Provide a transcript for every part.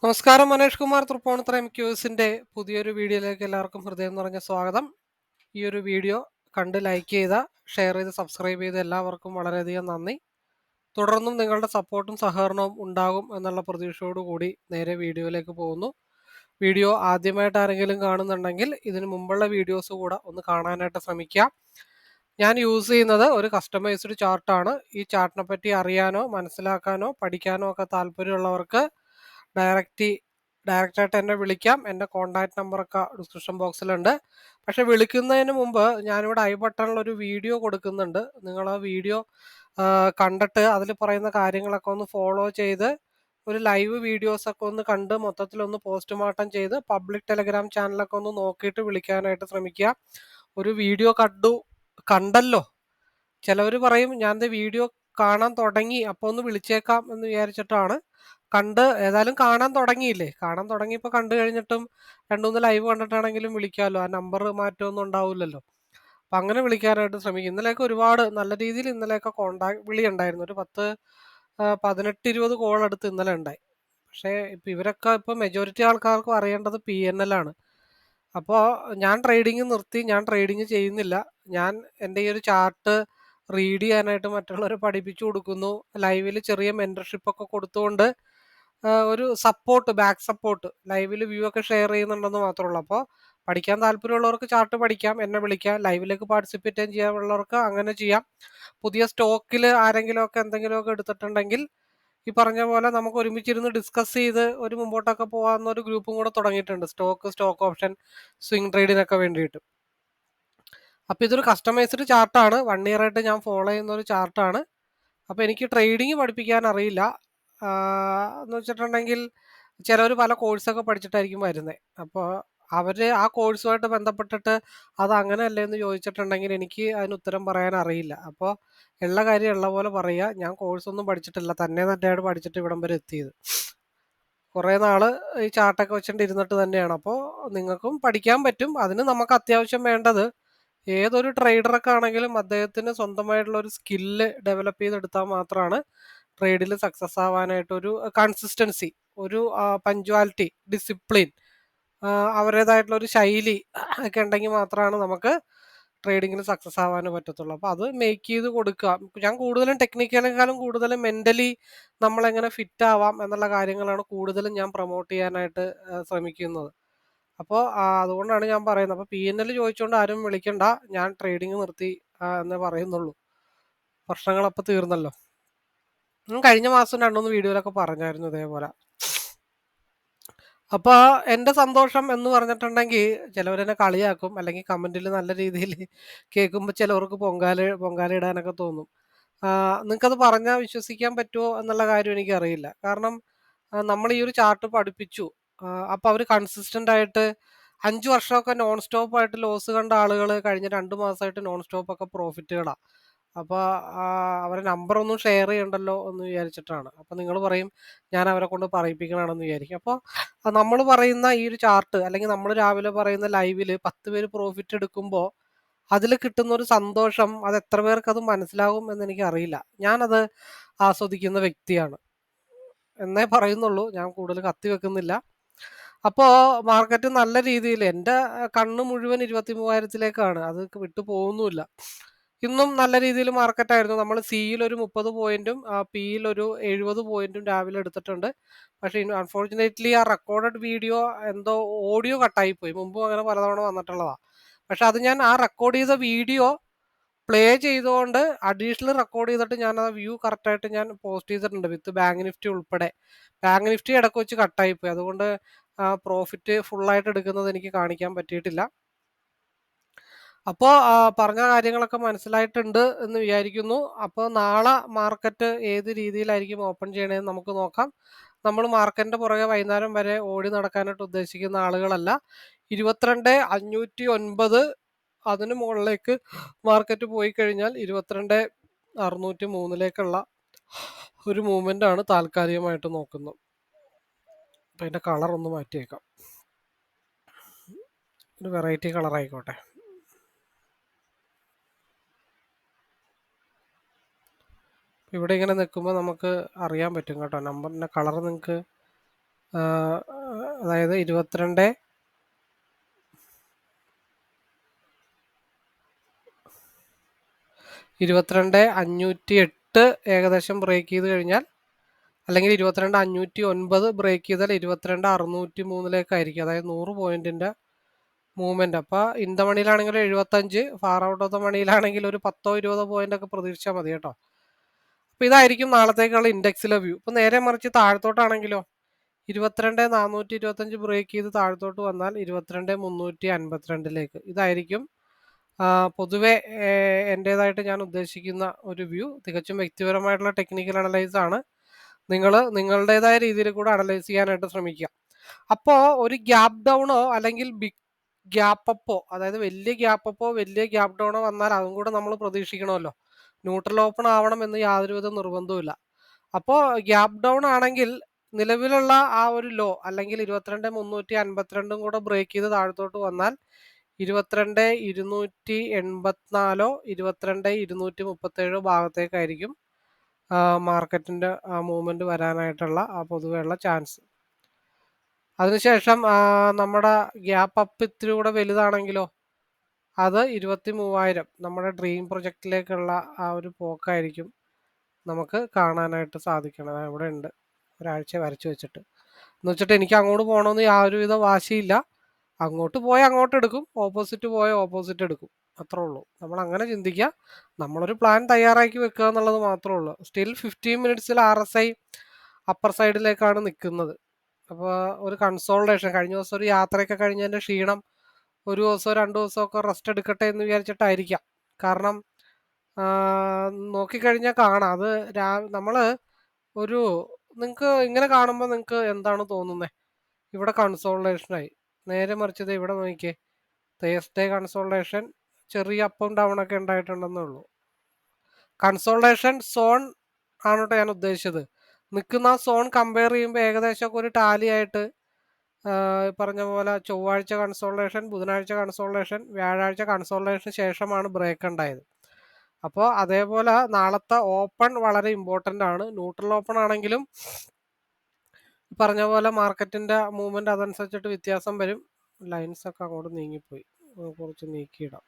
നമസ്കാരം, മനേഷ് കുമാർ തൃപ്പൂണിത്തുറ MQസിന്റെ പുതിയൊരു വീഡിയോയിലേക്ക് എല്ലാവർക്കും ഹൃദയം നിറഞ്ഞ സ്വാഗതം. ഈ ഒരു വീഡിയോ കണ്ട് ലൈക്ക് ചെയ്ത, ഷെയർ ചെയ്ത്, സബ്സ്ക്രൈബ് ചെയ്ത എല്ലാവർക്കും വളരെയധികം നന്ദി. തുടർന്നും നിങ്ങളുടെ സപ്പോർട്ടും സഹകരണവും ഉണ്ടാകും എന്നുള്ള പ്രതീക്ഷയോടുകൂടി നേരെ വീഡിയോയിലേക്ക് പോകുന്നു. വീഡിയോ ആദ്യമായിട്ട് ആരെങ്കിലും കാണുന്നുണ്ടെങ്കിൽ ഇതിനു മുമ്പുള്ള വീഡിയോസ് കൂടെ ഒന്ന് കാണാനായിട്ട് ശ്രമിക്കുക. ഞാൻ യൂസ് ചെയ്യുന്നത് ഒരു കസ്റ്റമൈസ്ഡ് ചാർട്ടാണ്. ഈ ചാർട്ടിനെ പറ്റി അറിയാനോ മനസ്സിലാക്കാനോ പഠിക്കാനോ ഒക്കെ താല്പര്യമുള്ളവർക്ക് ഡയറക്റ്റ് ഡയറക്റ്റായിട്ട് എന്നെ വിളിക്കാം. എൻ്റെ കോൺടാക്റ്റ് നമ്പറൊക്കെ ഡിസ്ക്രിപ്ഷൻ ബോക്സിലുണ്ട്. പക്ഷേ വിളിക്കുന്നതിന് മുമ്പ് ഞാനിവിടെ ഐ ബട്ടണിൽ ഒരു വീഡിയോ കൊടുക്കുന്നുണ്ട്. നിങ്ങൾ ആ വീഡിയോ കണ്ടിട്ട് അതിൽ പറയുന്ന കാര്യങ്ങളൊക്കെ ഒന്ന് ഫോളോ ചെയ്ത് ഒരു ലൈവ് വീഡിയോസൊക്കെ ഒന്ന് കണ്ട് മൊത്തത്തിലൊന്ന് പോസ്റ്റ്മോർട്ടം ചെയ്ത് പബ്ലിക് ടെലഗ്രാം ചാനലൊക്കെ ഒന്ന് നോക്കിയിട്ട് വിളിക്കാനായിട്ട് ശ്രമിക്കുക. ഒരു വീഡിയോ കണ്ടല്ലോ, ചിലവർ പറയും ഞാൻ വീഡിയോ കാണാൻ തുടങ്ങി അപ്പോൾ ഒന്ന് വിളിച്ചേക്കാം എന്ന് വിചാരിച്ചിട്ടാണ്. ഏതായാലും കാണാൻ തുടങ്ങിയില്ലേ, കാണാൻ തുടങ്ങിയപ്പോൾ കണ്ടു കഴിഞ്ഞിട്ടും 2-3 ലൈവ് കണ്ടിട്ടാണെങ്കിലും വിളിക്കാമല്ലോ, ആ നമ്പർ മാറ്റമൊന്നും ഉണ്ടാവില്ലല്ലോ. അപ്പം അങ്ങനെ വിളിക്കാനായിട്ട് ശ്രമിക്കും. ഇന്നലെയൊക്കെ ഒരുപാട് നല്ല രീതിയിൽ ഇന്നലെയൊക്കെ വിളി ഉണ്ടായിരുന്നു. ഒരു 18-20 കോൾ അടുത്ത് ഇന്നലെ ഉണ്ടായി. പക്ഷേ ഇപ്പം ഇവരൊക്കെ ഇപ്പം മെജോറിറ്റി ആൾക്കാർക്കും അറിയേണ്ടത് PNL ആണ്. അപ്പോൾ ഞാൻ ട്രേഡിങ് നിർത്തി, ഞാൻ ട്രേഡിങ് ചെയ്യുന്നില്ല. ഞാൻ എൻ്റെ ഈ ഒരു ചാർട്ട് റീഡ് ചെയ്യാനായിട്ട് മറ്റുള്ളവരെ പഠിപ്പിച്ചു കൊടുക്കുന്നു. ലൈവിൽ ചെറിയ മെൻറ്റർഷിപ്പ് ഒക്കെ കൊടുത്തുകൊണ്ട് ഒരു ബാക്ക് സപ്പോർട്ട് ലൈവിൽ വ്യൂ ഒക്കെ ഷെയർ ചെയ്യുന്നുണ്ടെന്ന് മാത്രമേ ഉള്ളൂ. അപ്പോൾ പഠിക്കാൻ താല്പര്യമുള്ളവർക്ക് ചാർട്ട് പഠിക്കാം, എന്നെ വിളിക്കാം. ലൈവിലേക്ക് പാർട്ടിസിപ്പേറ്റ് ചെയ്യാനുള്ളവർക്ക് അങ്ങനെ ചെയ്യാം. പുതിയ സ്റ്റോക്കിൽ ആരെങ്കിലുമൊക്കെ എന്തെങ്കിലുമൊക്കെ എടുത്തിട്ടുണ്ടെങ്കിൽ ഈ പറഞ്ഞ പോലെ നമുക്ക് ഒരുമിച്ചിരുന്ന് ഡിസ്കസ് ചെയ്ത് ഒരു മുമ്പോട്ടൊക്കെ പോകാവുന്ന ഒരു ഗ്രൂപ്പും കൂടെ തുടങ്ങിയിട്ടുണ്ട്. സ്റ്റോക്ക് ഓപ്ഷൻ, സ്വിംഗ് ട്രേഡിനൊക്കെ വേണ്ടിയിട്ട്. അപ്പോൾ ഇതൊരു കസ്റ്റമൈസ്ഡ് ചാർട്ടാണ്. 1 ഇയർ ആയിട്ട് ഞാൻ ഫോളോ ചെയ്യുന്ന ഒരു ചാർട്ടാണ്. അപ്പോൾ എനിക്ക് ട്രേഡിങ് പഠിപ്പിക്കാൻ അറിയില്ല. എന്ന് വെച്ചിട്ടുണ്ടെങ്കിൽ ചിലർ പല കോഴ്സൊക്കെ പഠിച്ചിട്ടായിരിക്കും വരുന്നത്. അപ്പോൾ അവർ ആ കോഴ്സുമായിട്ട് ബന്ധപ്പെട്ടിട്ട് അത് അങ്ങനെയല്ലേ എന്ന് ചോദിച്ചിട്ടുണ്ടെങ്കിൽ എനിക്ക് അതിന് ഉത്തരം പറയാൻ അറിയില്ല. അപ്പോൾ ഉള്ള കാര്യം ഉള്ള പോലെ പറയുക. ഞാൻ കോഴ്സൊന്നും പഠിച്ചിട്ടില്ല, തന്നെയായിട്ട് പഠിച്ചിട്ട് ഇവിടം വരെ എത്തിയത്. കുറേ നാൾ ഈ ചാർട്ടൊക്കെ വെച്ചിട്ട് ഇരുന്നിട്ട് തന്നെയാണ്. അപ്പോൾ നിങ്ങൾക്കും പഠിക്കാൻ പറ്റും. അതിന് നമുക്ക് അത്യാവശ്യം വേണ്ടത് ഏതൊരു ട്രേഡറൊക്കെ ആണെങ്കിലും അദ്ദേഹത്തിന് സ്വന്തമായിട്ടുള്ള ഒരു സ്കില്ല് ഡെവലപ്പ് ചെയ്തെടുത്താൽ മാത്രമാണ് ട്രേഡിൽ സക്സസ് ആവാനായിട്ട് ഒരു കൺസിസ്റ്റൻസി, ഒരു പഞ്ച്വാലിറ്റി, ഡിസിപ്ലിൻ, അവരുടേതായിട്ടുള്ള ഒരു ശൈലി ഒക്കെ ഉണ്ടെങ്കിൽ മാത്രമാണ് നമുക്ക് ട്രേഡിങ്ങിൽ സക്സസ് ആവാനും പറ്റത്തുള്ളൂ. അപ്പോൾ അത് മേക്ക് ചെയ്ത് കൊടുക്കുക. ഞാൻ കൂടുതലും ടെക്നിക്കലിനേക്കാളും കൂടുതലും മെൻ്റലി നമ്മളെങ്ങനെ ഫിറ്റ് ആവാം എന്നുള്ള കാര്യങ്ങളാണ് കൂടുതലും ഞാൻ പ്രൊമോട്ട് ചെയ്യാനായിട്ട് ശ്രമിക്കുന്നത്. അപ്പോൾ അതുകൊണ്ടാണ് ഞാൻ പറയുന്നത്. അപ്പോൾ PNL ചോദിച്ചുകൊണ്ട് ആരും വിളിക്കണ്ട, ഞാൻ ട്രേഡിങ് നിർത്തി എന്നേ പറയുന്നുള്ളൂ. പ്രശ്നങ്ങളപ്പോൾ തീർന്നല്ലോ. കഴിഞ്ഞ മാസം 2-3 വീഡിയോയിലൊക്കെ പറഞ്ഞായിരുന്നു ഇതേപോലെ. അപ്പോൾ എൻ്റെ സന്തോഷം എന്ന് പറഞ്ഞിട്ടുണ്ടെങ്കിൽ ചിലവരെന്നെ കളിയാക്കും, അല്ലെങ്കിൽ കമൻറ്റിൽ നല്ല രീതിയിൽ കേൾക്കുമ്പോൾ ചിലവർക്ക് പൊങ്കാല ഇടാനൊക്കെ തോന്നും. നിങ്ങൾക്കത് പറഞ്ഞാൽ വിശ്വസിക്കാൻ പറ്റുമോ എന്നുള്ള കാര്യം എനിക്കറിയില്ല. കാരണം നമ്മൾ ഈ ഒരു ചാർട്ട് പഠിപ്പിച്ചു. അപ്പോൾ അവർ കൺസിസ്റ്റൻ്റ് ആയിട്ട് 5 വർഷമൊക്കെ നോൺ സ്റ്റോപ്പ് ആയിട്ട് ലോസ് കണ്ട ആളുകൾ കഴിഞ്ഞ 2 മാസമായിട്ട് നോൺ സ്റ്റോപ്പ് ഒക്കെ പ്രോഫിറ്റുകളാണ്. അപ്പോൾ അവരെ നമ്പറൊന്നും ഷെയർ ചെയ്യണ്ടല്ലോ എന്ന് വിചാരിച്ചിട്ടാണ്. അപ്പോൾ നിങ്ങൾ പറയും ഞാൻ അവരെ കൊണ്ട് പറയിപ്പിക്കണമെന്ന് വിചാരിക്കും. അപ്പോൾ നമ്മൾ പറയുന്ന ഈ ഒരു ചാർട്ട്, അല്ലെങ്കിൽ നമ്മൾ രാവിലെ പറയുന്ന ലൈവിൽ 10 പേര് പ്രോഫിറ്റ് എടുക്കുമ്പോൾ അതിൽ കിട്ടുന്ന ഒരു സന്തോഷം അത് എത്ര പേർക്ക് അത് മനസ്സിലാകും എന്ന് എനിക്കറിയില്ല. ഞാനത് ആസ്വദിക്കുന്ന വ്യക്തിയാണ് എന്നേ പറയുന്നുള്ളൂ. ഞാൻ കൂടുതൽ കത്തി വെക്കുന്നില്ല. അപ്പോൾ മാർക്കറ്റ് നല്ല രീതിയിൽ എൻ്റെ കണ്ണ് മുഴുവൻ 23,000-ലേക്കാണ്. അത് വിട്ടു പോകുന്നുമില്ല. ഇന്നും നല്ല രീതിയിൽ മാർക്കറ്റായിരുന്നു. നമ്മൾ സിയിൽ ഒരു 30 പോയിന്റും പിയിൽ ഒരു 70 പോയിന്റും രാവിലെ എടുത്തിട്ടുണ്ട്. പക്ഷേ അൺഫോർച്ചുനേറ്റ്ലി ആ റെക്കോർഡഡ് വീഡിയോ എന്തോ ഓഡിയോ കട്ടായി പോയി. മുമ്പും അങ്ങനെ പലതവണ വന്നിട്ടുള്ളതാണ്. പക്ഷെ അത് ഞാൻ ആ റെക്കോർഡ് ചെയ്ത വീഡിയോ പ്ലേ ചെയ്തുകൊണ്ട് അഡീഷണൽ റെക്കോർഡ് ചെയ്തിട്ട് ഞാൻ ആ വ്യൂ കറക്റ്റായിട്ട് ഞാൻ പോസ്റ്റ് ചെയ്തിട്ടുണ്ട്, വിത്ത് ബാങ്ക് നിഫ്റ്റി ഉൾപ്പെടെ. ബാങ്ക് നിഫ്റ്റി ഇടയ്ക്ക് വെച്ച് കട്ടായി പോയി. അതുകൊണ്ട് പ്രോഫിറ്റ് ഫുള്ളായിട്ട് എടുക്കുന്നത് എനിക്ക് കാണിക്കാൻ പറ്റിയിട്ടില്ല. അപ്പോൾ പറഞ്ഞ കാര്യങ്ങളൊക്കെ മനസ്സിലായിട്ടുണ്ട് എന്ന് വിചാരിക്കുന്നു. അപ്പോൾ നാളെ മാർക്കറ്റ് ഏത് രീതിയിലായിരിക്കും ഓപ്പൺ ചെയ്യണതെന്ന് നമുക്ക് നോക്കാം. നമ്മൾ മാർക്കറ്റിൻ്റെ പുറകെ വൈകുന്നേരം വരെ ഓടി നടക്കാനായിട്ട് ഉദ്ദേശിക്കുന്ന ആളുകളല്ല. 22,509 അതിന് മുകളിലേക്ക് മാർക്കറ്റ് പോയി കഴിഞ്ഞാൽ 22,603-ലേക്കുള്ള ഒരു മൂവ്മെൻ്റ് ആണ് താൽക്കാലികമായിട്ട് നോക്കുന്നത്. അപ്പം അതിൻ്റെ കളർ ഒന്ന് മാറ്റിയേക്കാം, ഒരു വെറൈറ്റി കളർ ആയിക്കോട്ടെ. ഇവിടെ ഇങ്ങനെ നിൽക്കുമ്പോൾ നമുക്ക് അറിയാൻ പറ്റും കേട്ടോ, നമ്പറിൻ്റെ കളർ നിങ്ങൾക്ക് അതായത് 22,508 ഏകദേശം ബ്രേക്ക് ചെയ്ത് കഴിഞ്ഞാൽ, അല്ലെങ്കിൽ 22,509 ബ്രേക്ക് ചെയ്താൽ 22,603 അതായത് 100 പോയിന്റിന്റെ മൂവ്മെന്റ്. അപ്പൊ ഇൻ ദ മണിയിലാണെങ്കിൽ 75, ഫാർ ഔട്ട് ഓഫ് ദ മണിയിലാണെങ്കിൽ ഒരു 10-20 പോയിന്റ് ഒക്കെ പ്രതീക്ഷിച്ചാൽ മതി കേട്ടോ. അപ്പൊ ഇതായിരിക്കും നാളത്തേക്കുള്ള ഇൻഡെക്സിലെ വ്യൂ. ഇപ്പൊ നേരെ മറിച്ച് താഴത്തോട്ടാണെങ്കിലോ 22,425 ബ്രേക്ക് ചെയ്ത് താഴത്തോട്ട് വന്നാൽ 22,352 ഇതായിരിക്കും പൊതുവെ എൻ്റെതായിട്ട് ഞാൻ ഉദ്ദേശിക്കുന്ന ഒരു വ്യൂ. തികച്ചും വ്യക്തിപരമായിട്ടുള്ള ടെക്നിക്കൽ അനലൈസ് ആണ്. നിങ്ങൾ നിങ്ങളുടേതായ രീതിയിൽ കൂടെ അനലൈസ് ചെയ്യാനായിട്ട് ശ്രമിക്കുക. അപ്പോൾ ഒരു ഗ്യാപ്പ് ഡൗണോ അല്ലെങ്കിൽ ബിഗ് ഗ്യാപ്പ് അപ്പോ, അതായത് വലിയ ഗ്യാപ്പ് അപ്പോ വലിയ ഗ്യാപ്പ് ഡൗണോ വന്നാൽ അതും കൂടെ നമ്മൾ പ്രതീക്ഷിക്കണമല്ലോ. ന്യൂട്രൽ ഓപ്പൺ ആവണം എന്ന് യാതൊരുവിധ നിർബന്ധവുമില്ല. അപ്പോൾ ഗ്യാപ്പ് ഡൗൺ ആണെങ്കിൽ നിലവിലുള്ള ആ ഒരു ലോ അല്ലെങ്കിൽ 22,352 കൂടെ ബ്രേക്ക് ചെയ്ത് താഴത്തോട്ട് വന്നാൽ 22,284 22,237 ഭാഗത്തേക്കായിരിക്കും മാർക്കറ്റിന്റെ മൂവ്മെന്റ് വരാനായിട്ടുള്ള പൊതുവെയുള്ള ചാൻസ്. അതിനുശേഷം നമ്മുടെ ഗ്യാപ്പ് അപ്പ് ഇത്തിരി കൂടെ വലുതാണെങ്കിലോ അത് 23,000 നമ്മുടെ ഡ്രീം പ്രൊജക്റ്റിലേക്കുള്ള ആ ഒരു പോക്കായിരിക്കും നമുക്ക് കാണാനായിട്ട് സാധിക്കണം. ഇവിടെ ഉണ്ട് ഒരാഴ്ച വരച്ചു വെച്ചിട്ട്. എന്ന് വെച്ചിട്ട് എനിക്ക് അങ്ങോട്ട് പോകണമെന്ന് യാതൊരുവിധ വാശിയില്ല. അങ്ങോട്ട് പോയാൽ അങ്ങോട്ട് എടുക്കും, ഓപ്പോസിറ്റ് പോയാൽ ഓപ്പോസിറ്റ് എടുക്കും, അത്രേ ഉള്ളൂ. നമ്മൾ അങ്ങനെ ചിന്തിക്കുക, നമ്മളൊരു പ്ലാൻ തയ്യാറാക്കി വെക്കുക എന്നുള്ളത് മാത്രമേ ഉള്ളൂ. സ്റ്റിൽ 15 മിനിറ്റ്സിൽ RSI അപ്പർ സൈഡിലേക്കാണ് നിൽക്കുന്നത്. അപ്പോൾ ഒരു കൺസോൾട്ടേഷൻ, കഴിഞ്ഞ ദിവസം ഒരു യാത്രയൊക്കെ കഴിഞ്ഞതിൻ്റെ ക്ഷീണം ഒരു ദിവസമോ 2 ദിവസമൊക്കെ റെസ്റ്റ് എടുക്കട്ടെ എന്ന് വിചാരിച്ചിട്ടായിരിക്കാം. കാരണം നോക്കിക്കഴിഞ്ഞാൽ കാണാം അത് നമ്മൾ ഒരു നിങ്ങൾക്ക് ഇങ്ങനെ കാണുമ്പോൾ നിങ്ങൾക്ക് എന്താണ് തോന്നുന്നത്? ഇവിടെ കൺസോൾട്ടേഷനായി. നേരെ മറിച്ചത് ഇവിടെ നോക്കിയേ, തേഴ്സ്ഡേ കൺസോൾട്ടേഷൻ ചെറിയ അപ്പും ഡൗൺ ഒക്കെ ഉണ്ടായിട്ടുണ്ടെന്നേ ഉള്ളൂ. കൺസോൾട്ടേഷൻ സോൺ ആണ് കേട്ടോ ഞാൻ ഉദ്ദേശിച്ചത്. നിൽക്കുന്ന സോൺ കമ്പയർ ചെയ്യുമ്പോൾ ഏകദേശമൊക്കെ ഒരു ടാലി ആയിട്ട് പറഞ്ഞ പോലെ ചൊവ്വാഴ്ച കൺസോൾട്ടേഷൻ, ബുധനാഴ്ച കൺസോൾട്ടേഷൻ, വ്യാഴാഴ്ച കൺസോൾട്ടേഷന് ശേഷമാണ് ബ്രേക്ക് ഉണ്ടായത്. അപ്പോൾ അതേപോലെ നാളത്തെ ഓപ്പൺ വളരെ ഇമ്പോർട്ടൻ്റ് ആണ്. ന്യൂട്രൽ ഓപ്പൺ ആണെങ്കിലും പറഞ്ഞ പോലെ മാർക്കറ്റിന്റെ മൂവ്മെന്റ് അതനുസരിച്ചിട്ട് വ്യത്യാസം വരും. ലൈൻസ് ഒക്കെ അങ്ങോട്ട് നീങ്ങിപ്പോയി, കുറച്ച് നീക്കിയിടാം.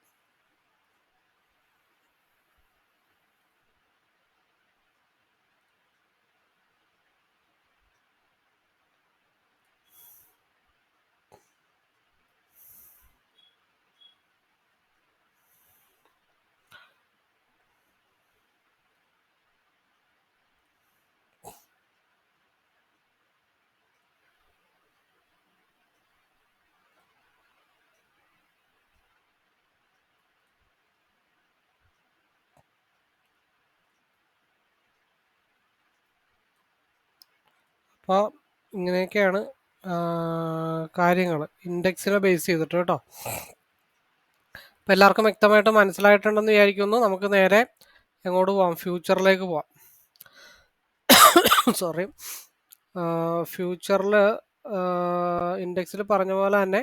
അപ്പോൾ ഇങ്ങനെയൊക്കെയാണ് കാര്യങ്ങൾ ഇൻഡെക്സിനെ ബേസ് ചെയ്തിട്ട് കേട്ടോ. അപ്പോൾ എല്ലാവർക്കും വ്യക്തമായിട്ട് മനസ്സിലായിട്ടുണ്ടെന്ന് വിചാരിക്കുന്നു. നമുക്ക് നേരെ എങ്ങോട്ട് പോവാം? ഫ്യൂച്ചറിലേക്ക് പോവാം. സോറി, ഫ്യൂച്ചറിൽ ഇൻഡെക്സിൽ പറഞ്ഞ പോലെ തന്നെ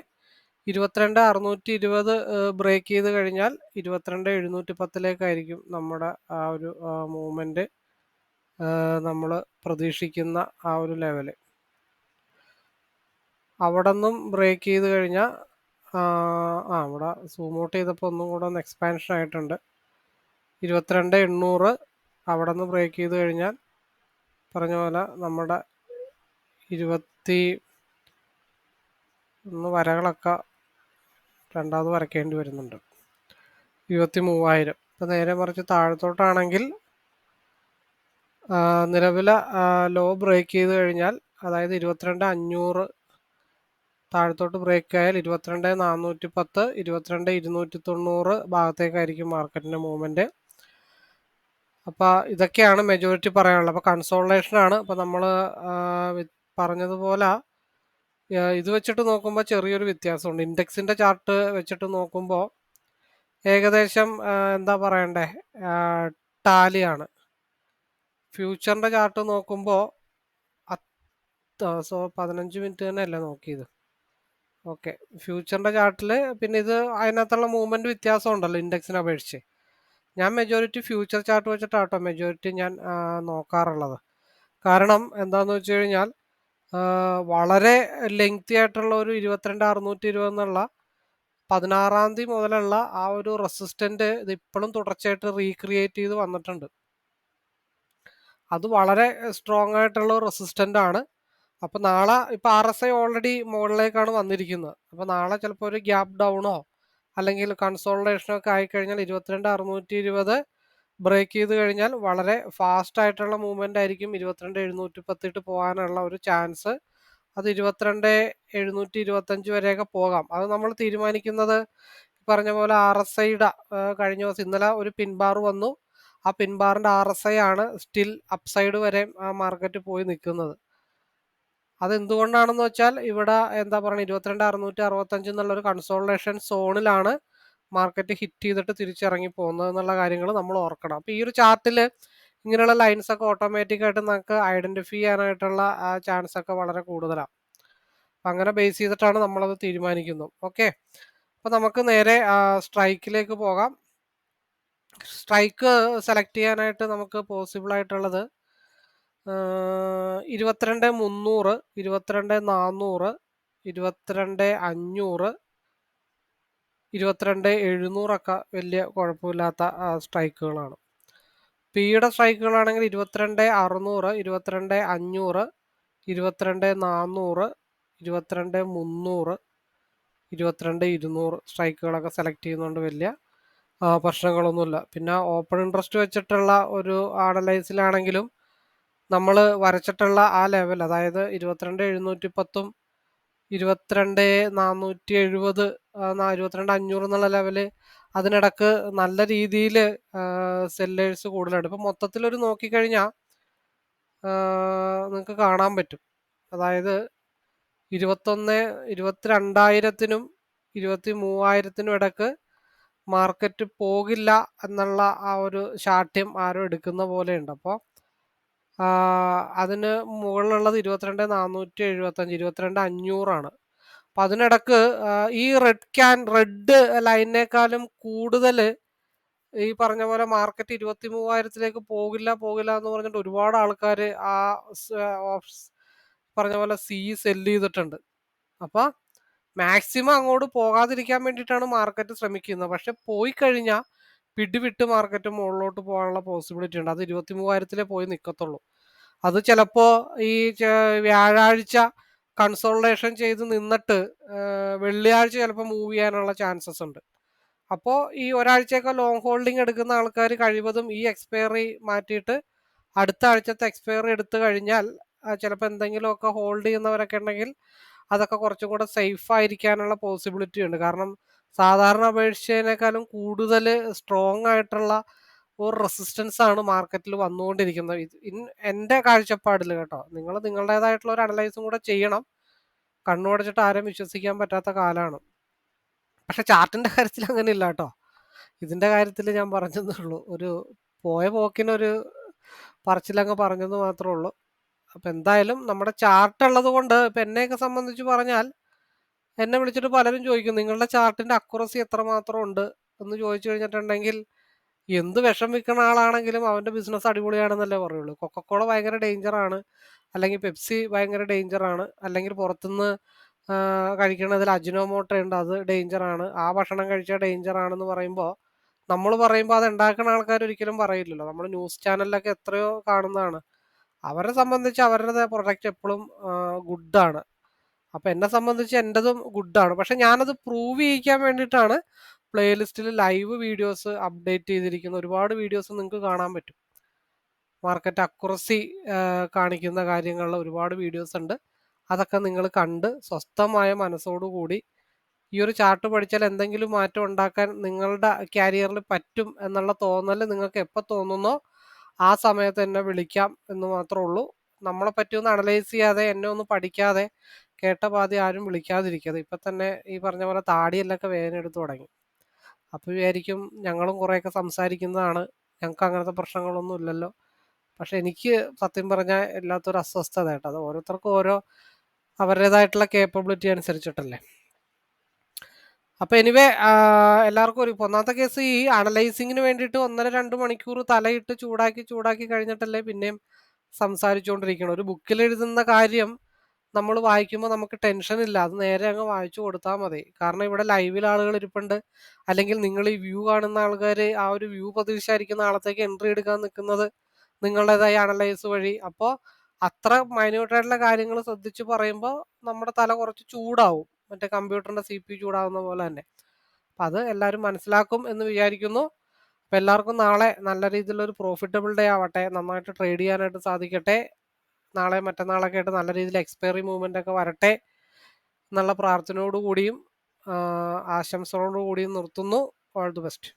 22,620 ബ്രേക്ക് ചെയ്ത് കഴിഞ്ഞാൽ 22,710 നമ്മുടെ ആ ഒരു മൂവ്മെന്റ് നമ്മൾ പ്രതീക്ഷിക്കുന്ന ആ ഒരു ലെവല്. അവിടെ നിന്നും ബ്രേക്ക് ചെയ്ത് കഴിഞ്ഞാൽ ഇവിടെ സൂം ഔട്ട് ചെയ്തപ്പോൾ ഒന്നും കൂടെ ഒന്ന് എക്സ്പാൻഷൻ ആയിട്ടുണ്ട്. 22,800 അവിടെ നിന്ന് ബ്രേക്ക് ചെയ്ത് കഴിഞ്ഞാൽ പറഞ്ഞ പോലെ നമ്മുടെ 21 വരകളൊക്കെ രണ്ടാമത് വരയ്ക്കേണ്ടി വരുന്നുണ്ട്. 23,000. ഇപ്പം നേരെ മറിച്ച് താഴത്തോട്ടാണെങ്കിൽ നിലവിലെ ലോ ബ്രേക്ക് ചെയ്ത് കഴിഞ്ഞാൽ, അതായത് 22,500 താഴത്തോട്ട് ബ്രേക്ക് ആയാൽ 22,410 22,290 ഭാഗത്തേക്കായിരിക്കും മാർക്കറ്റിന്റെ മൂവ്മെന്റ്. അപ്പോൾ ഇതൊക്കെയാണ് മെജോറിറ്റി പറയാനുള്ളത്. അപ്പോൾ കൺസോൾട്ടേഷൻ ആണ്. അപ്പോൾ നമ്മൾ പറഞ്ഞതുപോലെ ഇത് വെച്ചിട്ട് നോക്കുമ്പോൾ ചെറിയൊരു വ്യത്യാസമുണ്ട്. ഇൻഡെക്സിന്റെ ചാർട്ട് വെച്ചിട്ട് നോക്കുമ്പോൾ ഏകദേശം എന്താ പറയണ്ടേ, ടാലിയാണ്. ഫ്യൂച്ചറിന്റെ ചാർട്ട് നോക്കുമ്പോൾ 15 മിനിറ്റ് തന്നെ അല്ലേ നോക്കിയത്? ഓക്കെ, ഫ്യൂച്ചറിന്റെ ചാർട്ടിൽ പിന്നെ ഇത് അതിനകത്തുള്ള മൂവ്മെന്റ് വ്യത്യാസം ഉണ്ടല്ലോ ഇൻഡെക്സിനെ അപേക്ഷിച്ച്. ഞാൻ മെജോറിറ്റി ഫ്യൂച്ചർ ചാർട്ട് വെച്ചിട്ടാട്ടോ മെജോറിറ്റി ഞാൻ നോക്കാറുള്ളത്. കാരണം എന്താന്ന് വെച്ച് കഴിഞ്ഞാൽ വളരെ ലെങ്തി ആയിട്ടുള്ള ഒരു 22,620 എന്നുള്ള 16-ാം തീയതി മുതലുള്ള ആ ഒരു റെസിസ്റ്റന്റ് ഇത് ഇപ്പോഴും തുടർച്ചയായിട്ട് റീക്രിയേറ്റ് ചെയ്ത് വന്നിട്ടുണ്ട്. അത് വളരെ സ്ട്രോങ് ആയിട്ടുള്ള റെസിസ്റ്റന്റ് ആണ്. അപ്പൊ നാളെ ഇപ്പൊ RSI ഓൾറെഡി മുകളിലേക്കാണ് വന്നിരിക്കുന്നത്. അപ്പൊ നാളെ ചിലപ്പോൾ ഒരു ഗ്യാപ് ഡൗണോ അല്ലെങ്കിൽ കൺസോൾട്ടേഷനോ ഒക്കെ ആയിക്കഴിഞ്ഞാൽ 22,620 ബ്രേക്ക് ചെയ്ത് കഴിഞ്ഞാൽ വളരെ ഫാസ്റ്റ് ആയിട്ടുള്ള മൂവ്മെന്റ് ആയിരിക്കും 22,710 പോകാനുള്ള ഒരു ചാൻസ്. അത് 22,725 വരെയൊക്കെ പോകാം. അത് നമ്മൾ തീരുമാനിക്കുന്നത് പറഞ്ഞ പോലെ RSIയുടെ കഴിഞ്ഞ ദിവസം ഇന്നലെ ഒരു പിൻബാർ വന്നു. ആ പിൻബാറിന്റെ RSI ആണ് സ്റ്റിൽ അപ്സൈഡ് വരെ ആ മാർക്കറ്റ് പോയി നിൽക്കുന്നത്. അതെന്തുകൊണ്ടാണെന്ന് വെച്ചാൽ ഇവിടെ എന്താ പറയുക 22,665 എന്നുള്ള ഒരു കൺസോൾട്ടേഷൻ സോണിലാണ് മാർക്കറ്റ് ഹിറ്റ് ചെയ്തിട്ട് തിരിച്ചിറങ്ങി പോകുന്നത് എന്നുള്ള കാര്യങ്ങൾ നമ്മൾ ഓർക്കണം. അപ്പോൾ ഈ ഒരു ചാർട്ടിൽ ഇങ്ങനെയുള്ള ലൈൻസ് ഒക്കെ ഓട്ടോമാറ്റിക് ആയിട്ട് നമുക്ക് ഐഡന്റിഫൈ ചെയ്യാനായിട്ടുള്ള ചാൻസ് ഒക്കെ വളരെ കൂടുതലാണ്. അപ്പം അങ്ങനെ ബേസ് ചെയ്തിട്ടാണ് നമ്മളത് തീരുമാനിക്കുന്നത്. ഓക്കെ, അപ്പം നമുക്ക് നേരെ സ്ട്രൈക്കിലേക്ക് പോകാം. സ്ട്രൈക്ക് സെലക്ട് ചെയ്യാനായിട്ട് നമുക്ക് പോസിബിൾ ആയിട്ടുള്ളത് 22,300, 22,400, 22,500, 22,700 ഒക്കെ വലിയ കുഴപ്പമില്ലാത്ത സ്ട്രൈക്കുകളാണ്. പിയുടെ സ്ട്രൈക്കുകളാണെങ്കിൽ 22,600, 22,500, 22,400, 22,300, 22,200 സ്ട്രൈക്കുകളൊക്കെ സെലക്ട് ചെയ്യുന്നതുകൊണ്ട് വലിയ പ്രശ്നങ്ങളൊന്നുമില്ല. പിന്നെ ഓപ്പൺ ഇൻട്രസ്റ്റ് വെച്ചിട്ടുള്ള ഒരു അനലൈസിലാണെങ്കിലും നമ്മൾ വരച്ചിട്ടുള്ള ആ ലെവൽ, അതായത് 22,710, 22,470, 22,500 എന്നുള്ള ലെവല്, അതിനിടക്ക് നല്ല രീതിയിൽ സെല്ലേഴ്സ് കൂടുതലുണ്ട്. ഇപ്പം മൊത്തത്തിലൊരു നോക്കിക്കഴിഞ്ഞാൽ നിങ്ങൾക്ക് കാണാൻ പറ്റും. അതായത് 22,000-നും 23,000-നും ഇടക്ക് മാർക്കറ്റ് പോകില്ല എന്നുള്ള ആ ഒരു ശാഠ്യം ആരോ എടുക്കുന്ന പോലെയുണ്ട്. അപ്പോൾ അതിന് മുകളിലുള്ളത് 22,475, 22,500 അപ്പം അതിനിടക്ക് ഈ റെഡ് ലൈനിനേക്കാളും കൂടുതൽ ഈ പറഞ്ഞ പോലെ മാർക്കറ്റ് 23,000-ലേക്ക് പോകില്ല എന്ന് പറഞ്ഞിട്ട് ഒരുപാട് ആൾക്കാർ ആ പറഞ്ഞ പോലെ സെല്ല് ചെയ്തിട്ടുണ്ട്. അപ്പൊ മാക്സിമം അങ്ങോട്ട് പോകാതിരിക്കാൻ വേണ്ടിയിട്ടാണ് മാർക്കറ്റ് ശ്രമിക്കുന്നത്. പക്ഷെ പോയി കഴിഞ്ഞാൽ പിടിവിട്ട് മാർക്കറ്റ് മുകളിലോട്ട് പോകാനുള്ള പോസിബിലിറ്റി ഉണ്ട്. അത് 23,000-ലേ പോയി നിൽക്കത്തുള്ളൂ. അത് ചിലപ്പോ ഈ വ്യാഴാഴ്ച കൺസോൾട്ടേഷൻ ചെയ്ത് നിന്നിട്ട് വെള്ളിയാഴ്ച ചിലപ്പോൾ മൂവ് ചെയ്യാനുള്ള ചാൻസസ് ഉണ്ട്. അപ്പോൾ ഈ ഒരാഴ്ചയൊക്കെ ലോങ് ഹോൾഡിംഗ് എടുക്കുന്ന ആൾക്കാർ കഴിവതും ഈ എക്സ്പയറി മാറ്റിയിട്ട് അടുത്ത ആഴ്ചത്തെ എക്സ്പയറി എടുത്തു കഴിഞ്ഞാൽ ചിലപ്പോൾ എന്തെങ്കിലുമൊക്കെ ഹോൾഡ് ചെയ്യുന്നവരൊക്കെ ഉണ്ടെങ്കിൽ അതൊക്കെ കുറച്ചും കൂടെ സേഫ് ആയിരിക്കാനുള്ള പോസിബിലിറ്റി ഉണ്ട്. കാരണം സാധാരണ അപേക്ഷിച്ചതിനേക്കാളും കൂടുതൽ സ്ട്രോങ് ആയിട്ടുള്ള ഒരു റെസിസ്റ്റൻസ് ആണ് മാർക്കറ്റിൽ വന്നുകൊണ്ടിരിക്കുന്നത്. എൻ്റെ കാഴ്ചപ്പാടിൽ കേട്ടോ. നിങ്ങൾ നിങ്ങളുടേതായിട്ടുള്ള ഒരു അനലൈസും കൂടെ ചെയ്യണം. കണ്ണുടച്ചിട്ട് ആരും വിശ്വസിക്കാൻ പറ്റാത്ത കാലമാണ്. പക്ഷെ ചാർട്ടിന്റെ കാര്യത്തിൽ അങ്ങനെ ഇല്ല കേട്ടോ. ഇതിന്റെ കാര്യത്തിൽ ഞാൻ പറഞ്ഞതേ ഉള്ളൂ. ഒരു പോയ പോക്കിനൊരു പറച്ചിലങ്ങ് പറഞ്ഞെന്ന് മാത്രമേ ഉള്ളൂ. അപ്പം എന്തായാലും നമ്മുടെ ചാർട്ട് ഉള്ളത് കൊണ്ട് ഇപ്പം എന്നെയൊക്കെ സംബന്ധിച്ച് പറഞ്ഞാൽ എന്നെ വിളിച്ചിട്ട് പലരും ചോദിക്കും നിങ്ങളുടെ ചാർട്ടിന്റെ അക്യുറസി എത്രമാത്രം ഉണ്ട് എന്ന് ചോദിച്ചു കഴിഞ്ഞിട്ടുണ്ടെങ്കിൽ എന്ത് വിഷം വിൽക്കുന്ന ആളാണെങ്കിലും അവന്റെ ബിസിനസ് അടിപൊളിയാണെന്നല്ലേ പറയുള്ളൂ. കൊക്കക്കോള ഭയങ്കര ഡേഞ്ചറാണ്, അല്ലെങ്കിൽ പെപ്സി ഭയങ്കര ഡേഞ്ചറാണ്, അല്ലെങ്കിൽ പുറത്തുനിന്ന് കഴിക്കണതിൽ അജിനോമോട്ടോ ഉണ്ട് അത് ഡേഞ്ചറാണ്, ആ ഭക്ഷണം കഴിച്ചാൽ ഡേഞ്ചറാണെന്ന് പറയുമ്പോൾ നമ്മൾ പറയുമ്പോൾ അത് ഉണ്ടാക്കുന്ന ആൾക്കാർ ഒരിക്കലും പറയില്ലല്ലോ. നമ്മൾ ന്യൂസ് ചാനലിലൊക്കെ എത്രയോ കാണുന്നതാണ്. അവരെ സംബന്ധിച്ച് അവരുടെ പ്രൊഡക്റ്റ് എപ്പോഴും ഗുഡാണ്. അപ്പം എന്നെ സംബന്ധിച്ച് എൻ്റെതും ഗുഡാണ്. പക്ഷെ ഞാനത് പ്രൂവ് ചെയ്യിക്കാൻ വേണ്ടിയിട്ടാണ് പ്ലേലിസ്റ്റിൽ ലൈവ് വീഡിയോസ് അപ്ഡേറ്റ് ചെയ്തിരിക്കുന്ന ഒരുപാട് വീഡിയോസ് നിങ്ങൾക്ക് കാണാൻ പറ്റും. മാർക്കറ്റ് അക്യുറസി കാണിക്കുന്ന കാര്യങ്ങളിൽ ഒരുപാട് വീഡിയോസ് ഉണ്ട്. അതൊക്കെ നിങ്ങൾ കണ്ട് സ്വസ്ഥമായ മനസ്സോടുകൂടി ഈ ഒരു ചാർട്ട് പഠിച്ചാൽ എന്തെങ്കിലും മാറ്റം ഉണ്ടാക്കാൻ നിങ്ങളുടെ കാരിയറിൽ പറ്റും എന്നുള്ള തോന്നൽ നിങ്ങൾക്ക് എപ്പോൾ തോന്നുന്നോ ആ സമയത്ത് എന്നെ വിളിക്കാം എന്ന് മാത്രമേ ഉള്ളൂ. നമ്മളെ പറ്റി ഒന്ന് അനലൈസ് ചെയ്യാതെ എന്നെ ഒന്ന് പഠിക്കാതെ കേട്ട പാതി ആരും വിളിക്കാതിരിക്കരുത്. ഇപ്പം തന്നെ ഈ പറഞ്ഞ പോലെ താടിയെല്ലൊക്കെ വേദന എടുത്ത് തുടങ്ങി. അപ്പോൾ വിചാരിക്കും ഞങ്ങളും കുറേയൊക്കെ സംസാരിക്കുന്നതാണ്, ഞങ്ങൾക്ക് അങ്ങനത്തെ പ്രശ്നങ്ങളൊന്നും ഇല്ലല്ലോ. പക്ഷെ എനിക്ക് സത്യം പറഞ്ഞാൽ എല്ലാത്തൊരു അസ്വസ്ഥത കേട്ടോ. അത് ഓരോരുത്തർക്കും ഓരോ അവരുടേതായിട്ടുള്ള കേപ്പബിലിറ്റി അനുസരിച്ചിട്ടല്ലേ. അപ്പോൾ എനിവേ എല്ലാവർക്കും ഒരു ഒന്നാമത്തെ കേസ് ഈ അനലൈസിങ്ങിന് വേണ്ടിയിട്ട് 1.5-2 മണിക്കൂർ തലയിട്ട് ചൂടാക്കി കഴിഞ്ഞിട്ടല്ലേ പിന്നെയും സംസാരിച്ചുകൊണ്ടിരിക്കണം. ഒരു ബുക്കിൽ എഴുതുന്ന കാര്യം നമ്മൾ വായിക്കുമ്പോൾ നമുക്ക് ടെൻഷൻ ഇല്ല. അത് നേരെ അങ്ങ് വായിച്ചു കൊടുത്താൽ മതി. കാരണം ഇവിടെ ലൈവിൽ ആളുകൾ ഇരിപ്പുണ്ട്. അല്ലെങ്കിൽ നിങ്ങൾ ഈ വ്യൂ കാണുന്ന ആൾക്കാർ ആ ഒരു വ്യൂ പ്രതീക്ഷിച്ചായിരിക്കും നാളത്തേക്ക് എൻട്രി എടുക്കാൻ നിൽക്കുന്നത് നിങ്ങളുടേതായ അനലൈസ് വഴി. അപ്പോൾ അത്ര മൈന്യൂട്ടായിട്ടുള്ള കാര്യങ്ങൾ ശ്രദ്ധിച്ച് പറയുമ്പോൾ നമ്മുടെ തല കുറച്ച് ചൂടാവും. മറ്റേ കമ്പ്യൂട്ടറിന്റെ CPU ചൂടാവുന്ന പോലെ തന്നെ. അപ്പം അത് എല്ലാവരും മനസ്സിലാക്കും എന്ന് വിചാരിക്കുന്നു. അപ്പം എല്ലാവർക്കും നാളെ നല്ല രീതിയിലൊരു പ്രോഫിറ്റബിൾ ഡേ ആവട്ടെ. നന്നായിട്ട് ട്രേഡ് ചെയ്യാനായിട്ട് സാധിക്കട്ടെ. നാളെ മറ്റന്നാളൊക്കെ ആയിട്ട് നല്ല രീതിയിൽ എക്സ്പയറി മൂവ്മെന്റ് ഒക്കെ വരട്ടെ എന്നുള്ള പ്രാർത്ഥനയോടു കൂടിയും ആശംസകളോടു കൂടിയും നിർത്തുന്നു. All the best.